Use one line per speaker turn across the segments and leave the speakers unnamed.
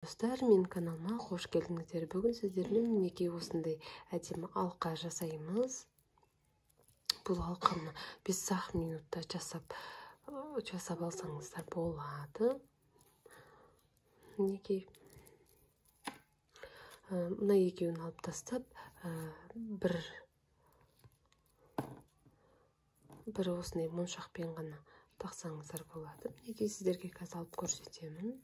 Достар, мен каналыма қош келдіңіздер. Бүгін сіздермен мінекей осындай әдемі алқа жасаймыз. Бұл алқаны 5-ақ минутта жасап алсаңыздар болады. Мінекей мына екеуін алып тастап, бір осындай моншақпен ғана тақсаңыздар болады. Мінекей сіздерге қазір алып көрсетемін.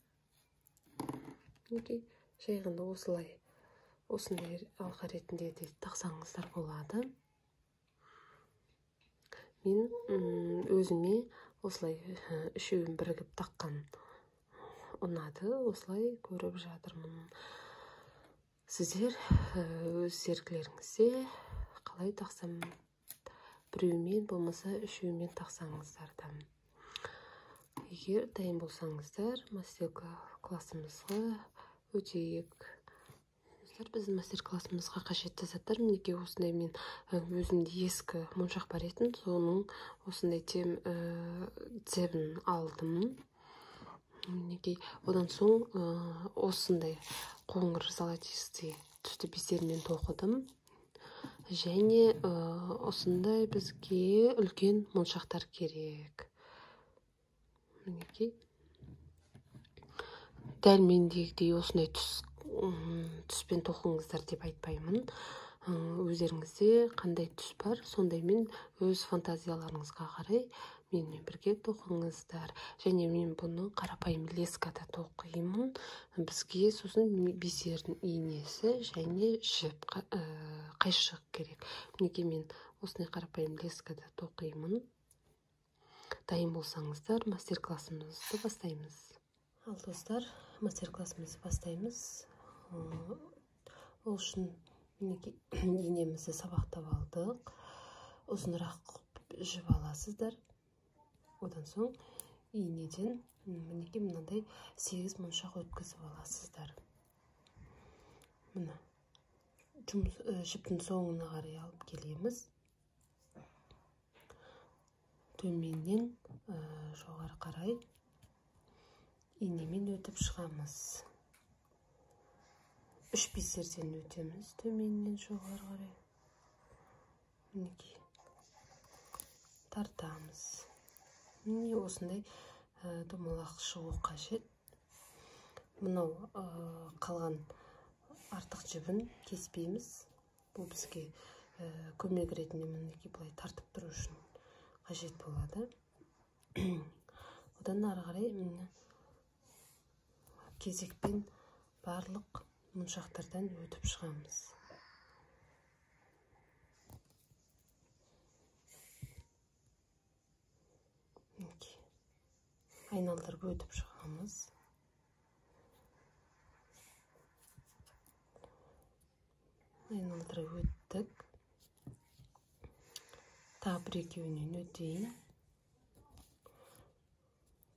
Мінекей жай ғана осындай алқа ретінде де тақсаңыздар болады. Мен өзіме осылай үшеуін бірігіп таққан ұнады. Осылай көріп жатырмын. Сіздер өз серіктеріңізде қалай тақсам, біреумен болмаса үшеумен тақсаңыздар да. Егер дайын болсаңыздар, мастер-классымызға өтейік. Біздің мастер-классымызға қажетті заттар мінекей осындай. Мен өзімде ескі моншақ бар етін, соның осындай цебін алдым. Мінекей одан соң осындай қоңыр золотистый түсті бисермен тоқыдым. Және осындай бізге үлкен моншақтар керек. Мінекей дәл мендегідей осындай түспен тоқыңыздар деп айтпаймын. Өздеріңізде қандай түс бар, сондаймен өз фантазияларыңызға қарай менімен бірге тоқыңыздар. Және мен бұны қарапайым лескада тоқимын. Бізге сосын бисердің иінесі және жіп қайшық керек. Мінекей мен осындай қарапайым лескада тоқимын. Дайын болсаңыздар, мастер-классымызды бастаймыз. Ал достар, мастер-классымызды бастаймыз. Ол үшін мінекей инемізді сабақтап алдық. Ұзынырақ жіп аласыздар. Одан соң инеден мінекей мынандай 8 моншақ өткізіп аласыздар. Мына жіптің соңына қарай алып келеміз. Төменнен жоғары қарай инемен өтіп шығамыз. 3 бисерден өтеміз төменнен жоғары қарай. Мінекей тартамыз. Міне осындай домалақ шығу қажет. Мынау қалған артық жібін кеспейміз. Бұл бізге көмек ретінде мінекей былай тартып тұру үшін қажет болады. Одан ары қарай кезекпен барлық моншақтардан өтіп шығамыз. Айналдырып өтіп шығамыз. Айналдырып өттік. Тағы бір екеуінен өтейін.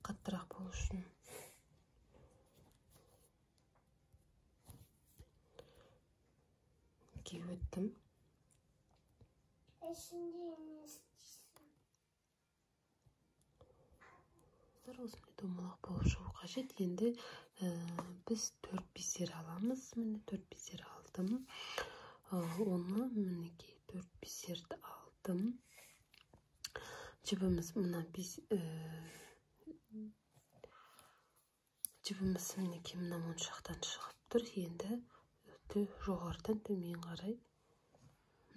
Қаттырақ болу үшін. Өттім. Осындай домалақ болып шығу қажет. Енді біз 4 бисер аламыз. Міне 4 бисер алдым. Оны мінекей 4 бисерді алдым. Жібіміз мінекей мына моншақтан шығып тұр. Енді жоғарыдан төмен қарай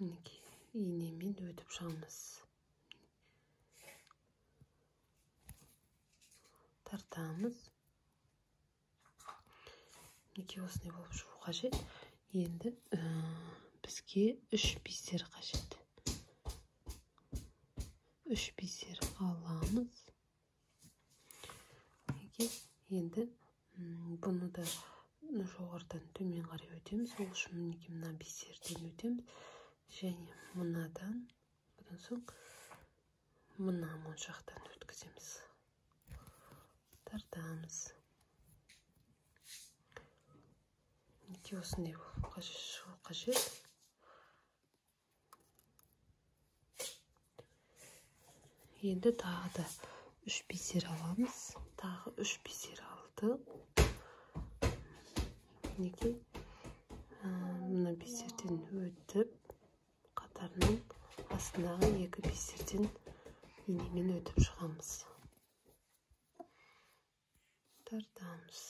мінекей инемен өтіп шығамыз. Тартамыз. Мінекей осындай болып шығу қажет. Енді бізге 3 бисер қажет. 3 бисер аламыз. Енді бұны да жоғарыдан төмен қарай өтеміз. Ол үшін мінекей мына бисерден өтеміз. Және мынадан, бұдан соң мына моншақтан өткіземіз. Тартамыз. Мінекей осындай шығу қажет. Енді тағы да 3 бисер аламыз. Тағы 3 бисер алды. мінекей мына бисерден өтіп қатарынан астындағы екі бисерден инемен өтіп шығамыз. Тартамыз.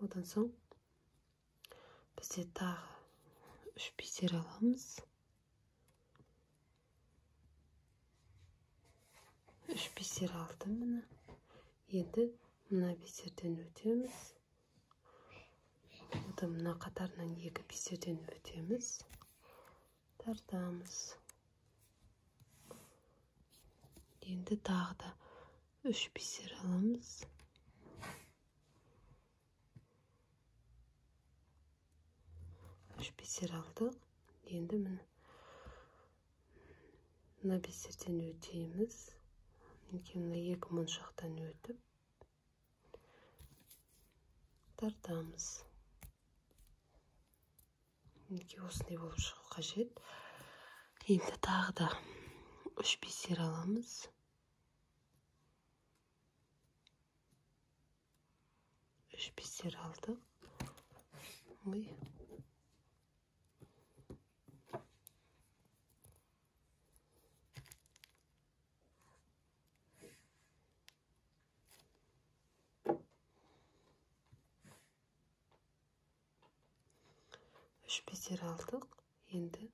Одан соң бізде тағы 3 бисер аламыз. 3 бисер алдым міне. Енді мына бисерден өтеміз. Одан мына қатарынан 2 бисерден өтеміз. Тартамыз. Енді тағы да 3 бисер аламыз. 3 бисер алдық. Енді мына бисерден өтеміз. Мына 2 моншақтан өтіп тартамыз. Осындай болып шығу қажет. Енді тағы да 3 бисер аламыз. 3 бисер алдық. Ой. Үш бисер алдық. Енді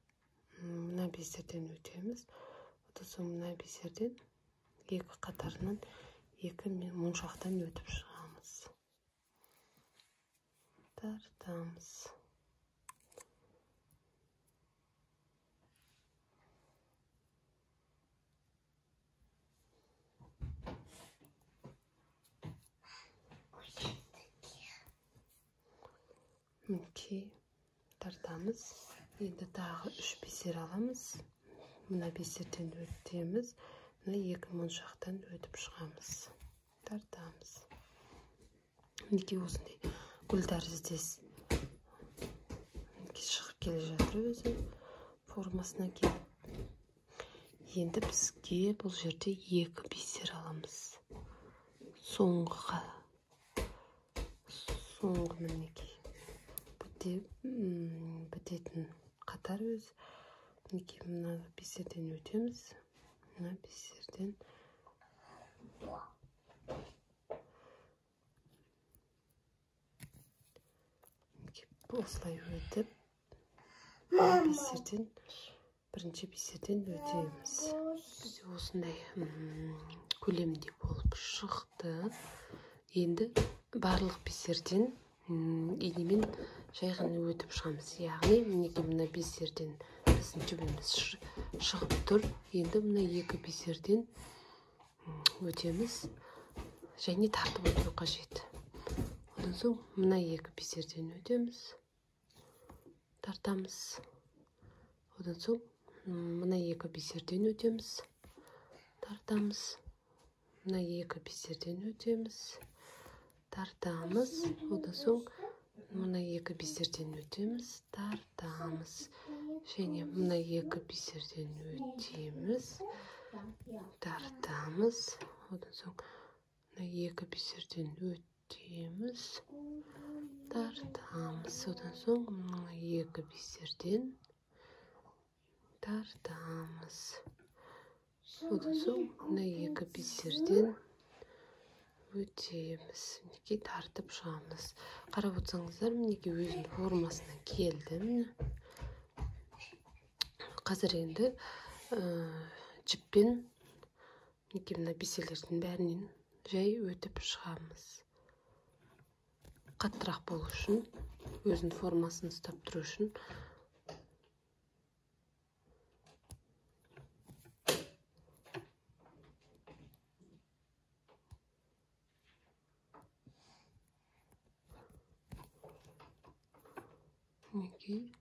мына бисерден өтеміз. Одан соң мына бисерден 2 қатарынан 2 моншақтан өтіп шығамыз. Тартамыз. Мінекей. Тартамыз. Енді тағы 3 бисер аламыз. Мына бисерден өтеміз. Мына 2 моншақтан өтіп шығамыз. Тартамыз. Мінекей осындай гүл тәріздес шығып келе жатыр өзі формасына келіп. Енді бізге бұл жерде 2 бисер аламыз. Соңғы мінекей. Бітетін қатар өзі. Мінекей мына бисерден өтеміз. Мына бисерден осылай өтіп бірінші бисерден өтеміз. Бізде осындай көлемде болып шықты. Енді барлық бисерден инемен жай ғана өтіп шығамыз. Яғни мінекей мына бисерден біздің жібіміз шығып тұр. Енді мына 2 бисерден өтеміз. Және тартып өту қажет. Одан соң мына 2 бисерден өтеміз. Тартамыз. Одан соң мына 2 бисерден өтеміз. Тартамыз. Мына 2 бисерден өтеміз. Тартамыз. Одан соң мына 2 бисерден өтеміз. Тартамыз. Және мына 2 бисерден өтеміз. Тартамыз. Одан соң мына 2 бисерден өтеміз. Тартамыз. Одан соң мына 2 бисерден тартамыз. Одан соң мына 2 бисерден өтеміз. Мінекей тартып шығамыз. Қарап отырсаңыздар, мінекей өзінің формасына келді. Қазір енді жіппен мінекей мына бисерлердің бәрінен жай өтіп шығамыз. Қаттырақ болу үшін, өзінің формасын ұстап тұру үшін. Мінекей.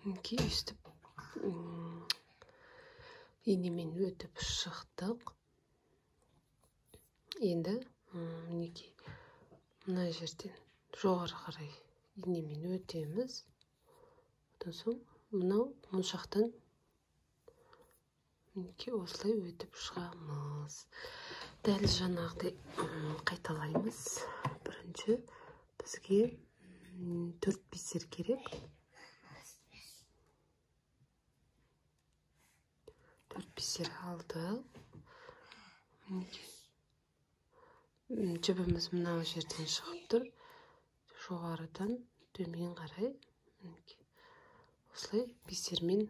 Мінекей өстіп инемен өтіп шықтық. Енді мінекей мына жерден жоғары қарай инемен өтеміз. Одан соң мынау моншақтан мінекей осылай өтіп шығамыз. Дәл жаңағыдай қайталаймыз. Бірінші бізге 4 бисер керек. 4 бисер алдық. Жібіміз мынау жерден шығып тұр. Жоғарыдан төмен қарай осылай бисермен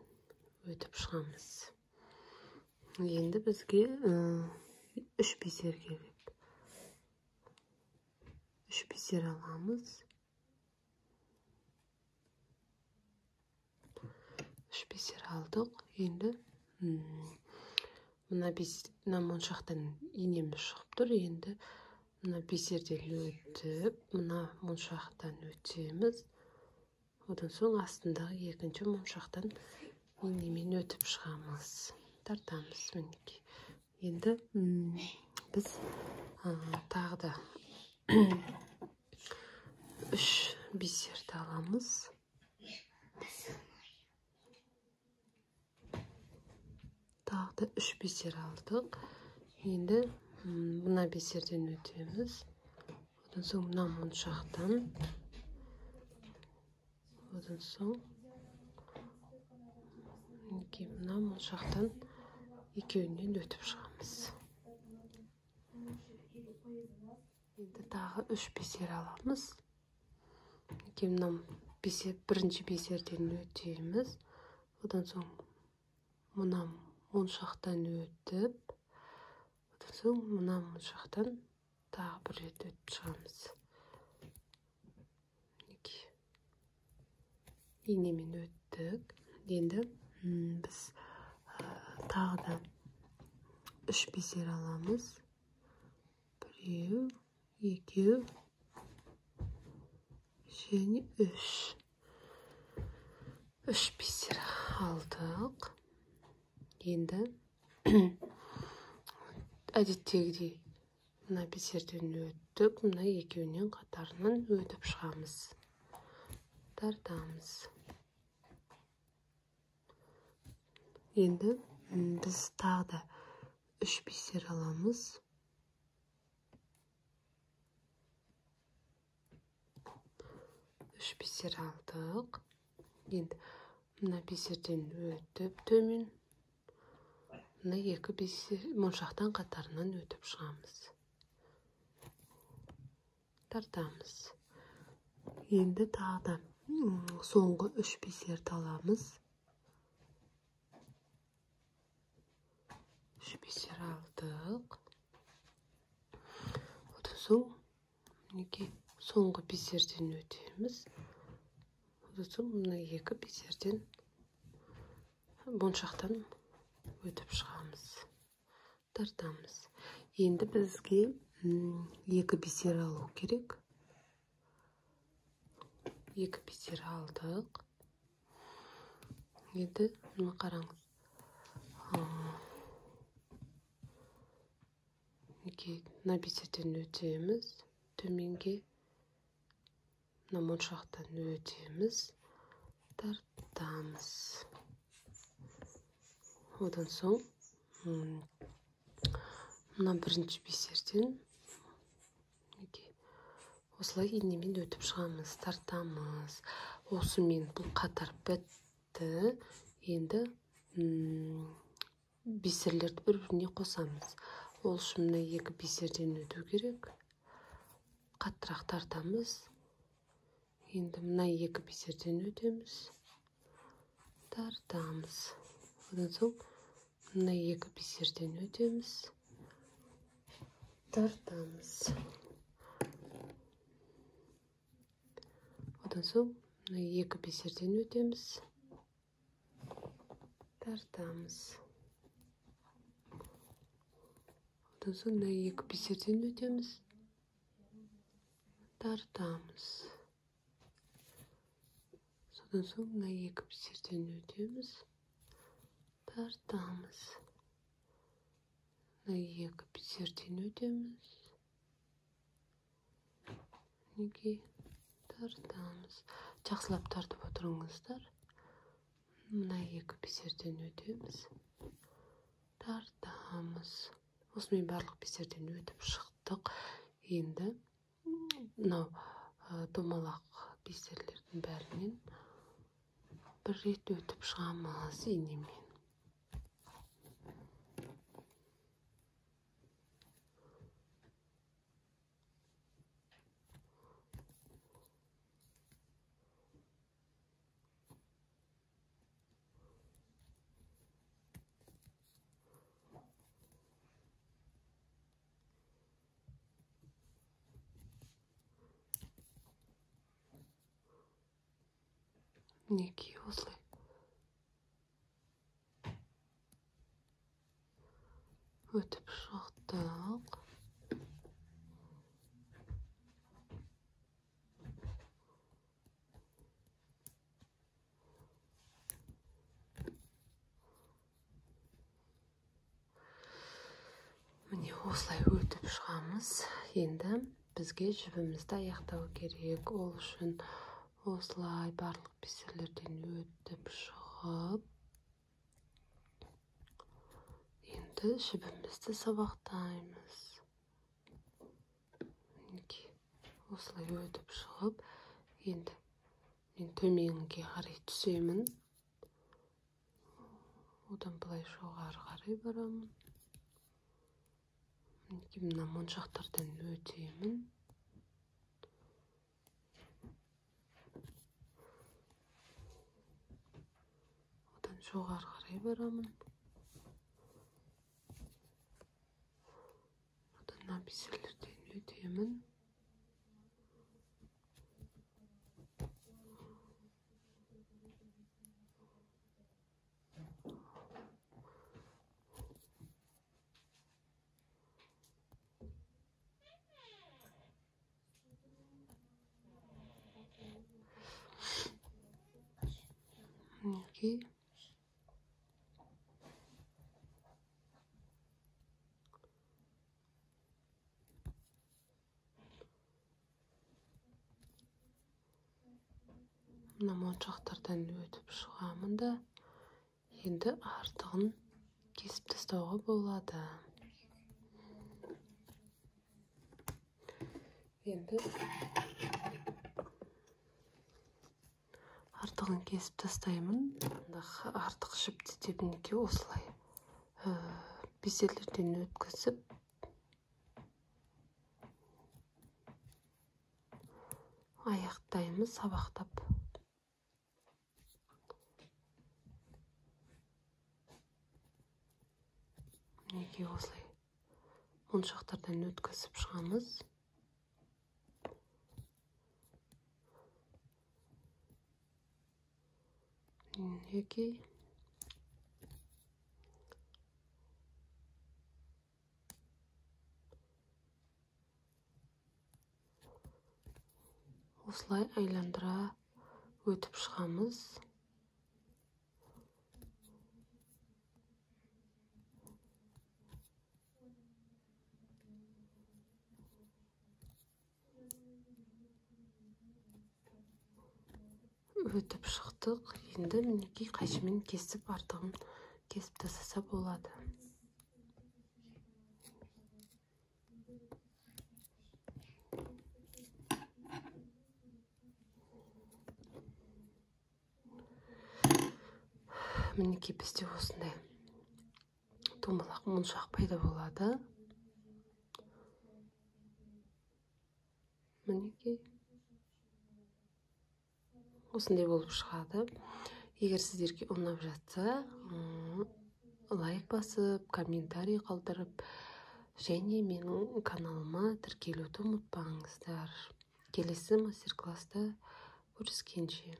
өтіп шығамыз. Енді бізге 3 бисер керек. 3 бисер аламыз. 3 бисер алдық. Енді мына моншақтан инеміз шығып тұр. Енді мына бисерден өтіп, мына моншақтан өтеміз. Одан соң астындағы екінші моншақтан инемен өтіп шығамыз. Тартамыз мінекей. Енді біз тағы да 3 бисерді аламыз. Тағы да 3 бисер алдық. Енді мына бисерден өтеміз. Одан соң мына моншақтан. Одан соң мына моншақтан екеуінен өтіп шығамыз. Енді тағы 3 бисер аламыз. Мына бірінші бисерден өтеміз. Одан соң мына моншақтан өтіп, одан соң мына моншақтан тағы бір рет өтіп шығамыз. Инемен өттік. Енді біз тағы да 3 бисер аламыз. 1, 2 және 3. 3 бисер алдық. Енді әдеттегідей мына бисерден өттік. Мына екеуінен қатарынан өтіп шығамыз. Тартамыз. Енді біз тағы да 3 бисер аламыз. 3 бисер алдық. Енді мына бисерден өтіп төмен. Мына 2 бисер моншақтан қатарынан өтіп шығамыз. Тартамыз. Енді тағы да соңғы 3 бисерді аламыз. 3 бисер алдық. Одан соң соңғы бисерден өтеміз. Одан соң мына 2 бисерден моншақтан өтіп шығамыз. Тартамыз. Енді бізге 2 бисер алу керек. 2 бисер алдық. Енді қараңыз. Мына бисерден өтеміз. Төменге мына моншақтан өтеміз. Тартамыз. Одан соң мына бірінші бисерден осылай инемен өтіп шығамыз. Тартамыз. Осымен бұл қатар бітті. Енді бисерлерді бір-біріне қосамыз. Ол үшін мына 2 бисерден өту керек. Қаттырақ тартамыз. Енді мына 2 бисерден өтеміз. Тартамыз. Одан соң мына 2 бисерден өтеміз. Тартамыз. Одан соң мына 2 бисерден өтеміз. Тартамыз. Одан соң мына 2 бисерден өтеміз. Тартамыз. Бұдан соң мына екі пісерден өтеміз. Тартамыз. Мына екі пісерден өтеміз. Мінекей тартамыз. Жақсылап тартып отырыңыздар. Мына екі пісерден өтеміз. Тартамыз. Осымен барлық пісерден өтіп шықтық. Енді мынау домалақ пісерлердің бәрінен бір рет өтіп шығамыз инемен. Мінекей осылай. Өтіп шықтық. Міне осылай өтіп шығамыз. Енді бізге жібімізді аяқтау керек. Ол үшін осылай барлық пісерлерден өтіп шығып, енді жібімізді сабақтаймыз. Осылай өтіп шығып, енді мен төменге қарай түсемін. Одан былай жоғары қарай барамын. Мына моншақтардан өтемін. Жоғары қарай барамын. Одан пісерлерден өтемін. Мінекей. Мына моншақтардан өтіп шығамын да, енді артығын кесіп тастауға болады. Енді артығын кесіп тастаймын. Артық жіпті де мінекей осылай пісерлерден өткізіп, аяқтаймыз сабақтап. Мінекей осылай моншақтардан өткізіп шығамыз. Мінекей. Осылай айландыра өтіп шығамыз. Өтіп шықтық. Енді мінекей қайшымен кесіп, артығын кесіп тастаса болады. Мінекей бізде осындай домалақ моншақ пайда болады. Мінекей осындай болып шығады. Егер сіздерге ұнап жатса, лайк басып, комментарий қалдырып, және менің каналыма тіркелуді ұмытпаңыздар. Келесі мастер-класста көріскенше.